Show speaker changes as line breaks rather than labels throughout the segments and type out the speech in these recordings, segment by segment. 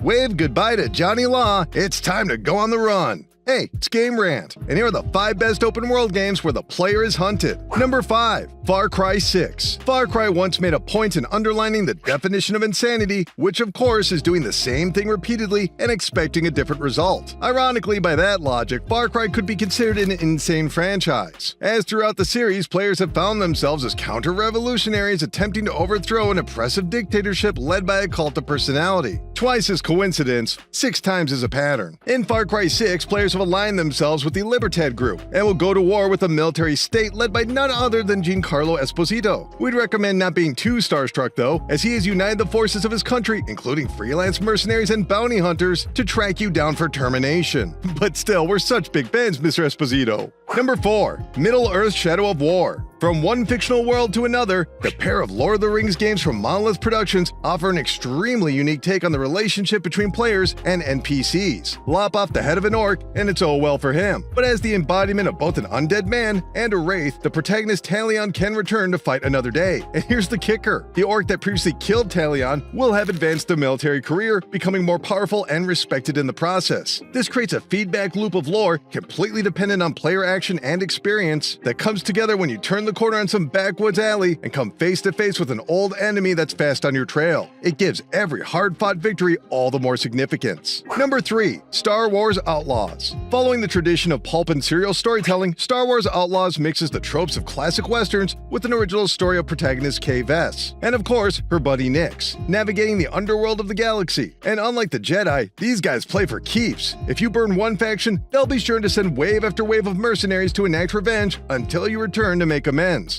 Wave goodbye to Johnny Law. It's time to go on the run. Hey, it's Game Rant, and here are the 5 best open world games where the player is hunted. Number 5, Far Cry 6. Far Cry once made a point in underlining the definition of insanity, which of course is doing the same thing repeatedly and expecting a different result. Ironically, by that logic, Far Cry could be considered an insane franchise, as throughout the series, players have found themselves as counter-revolutionaries attempting to overthrow an oppressive dictatorship led by a cult of personality. Twice is coincidence, 6 times is a pattern. In Far Cry 6, players have aligned themselves with the Libertad group and will go to war with a military state led by none other than Giancarlo Esposito. We'd recommend not being too starstruck though, as he has united the forces of his country, including freelance mercenaries and bounty hunters, to track you down for termination. But still, we're such big fans, Mr. Esposito. Number 4, Middle-earth: Shadow of War. From one fictional world to another, the pair of Lord of the Rings games from Monolith Productions offer an extremely unique take on the relationship between players and NPCs. Lop off the head of an orc, and it's all well for him. But as the embodiment of both an undead man and a wraith, the protagonist Talion can return to fight another day. And here's the kicker: the orc that previously killed Talion will have advanced their military career, becoming more powerful and respected in the process. This creates a feedback loop of lore completely dependent on player action and experience that comes together when you turn the corner on some backwoods alley and come face to face with an old enemy that's fast on your trail. It gives every hard-fought victory all the more significance. Number 3, Star Wars Outlaws. Following the tradition of pulp and serial storytelling, Star Wars Outlaws mixes the tropes of classic westerns with an original story of protagonist Kay Vess, and of course, her buddy Nix, navigating the underworld of the galaxy. And unlike the Jedi, these guys play for keeps. If you burn one faction, they'll be sure to send wave after wave of mercenaries to enact revenge until you return to make amends.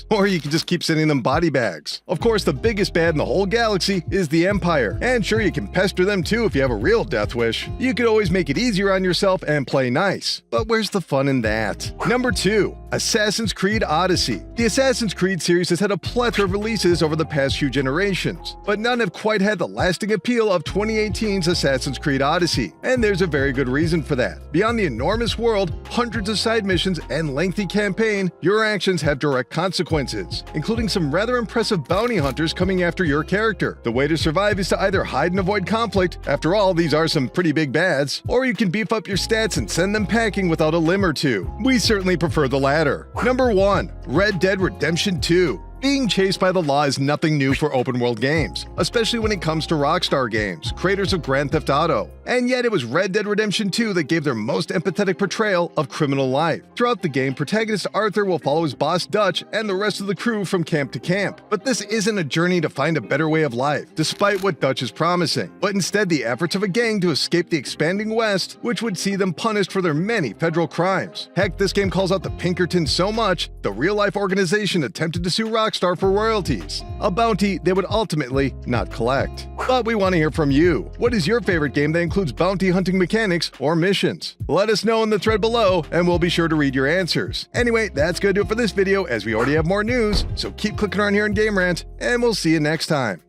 Or you can just keep sending them body bags. Of course, the biggest bad in the whole galaxy is the Empire, and sure, you can pester them too if you have a real death wish. You could always make it easier on yourself and play nice, but where's the fun in that? Number 2, Assassin's Creed Odyssey. The Assassin's Creed series has had a plethora of releases over the past few generations, but none have quite had the lasting appeal of 2018's Assassin's Creed Odyssey, and there's a very good reason for that. Beyond the enormous world, hundreds of side missions, and lengthy campaign, your actions have direct consequences, including some rather impressive bounty hunters coming after your character. The way to survive is to either hide and avoid conflict, after all, these are some pretty big bads, or you can beef up your stats and send them packing without a limb or two. We certainly prefer the latter. Number 1, Red Dead Redemption 2. Being chased by the law is nothing new for open-world games, especially when it comes to Rockstar Games, creators of Grand Theft Auto. And yet it was Red Dead Redemption 2 that gave their most empathetic portrayal of criminal life. Throughout the game, protagonist Arthur will follow his boss Dutch and the rest of the crew from camp to camp. But this isn't a journey to find a better way of life, despite what Dutch is promising, but instead the efforts of a gang to escape the expanding West, which would see them punished for their many federal crimes. Heck, this game calls out the Pinkertons so much, the real-life organization attempted to sue Rockstar for royalties, a bounty they would ultimately not collect. But we want to hear from you. What is your favorite game that includes bounty hunting mechanics or missions? Let us know in the thread below, and we'll be sure to read your answers. Anyway, that's going to do it for this video, as we already have more news, so keep clicking around here in Game Rant, and we'll see you next time.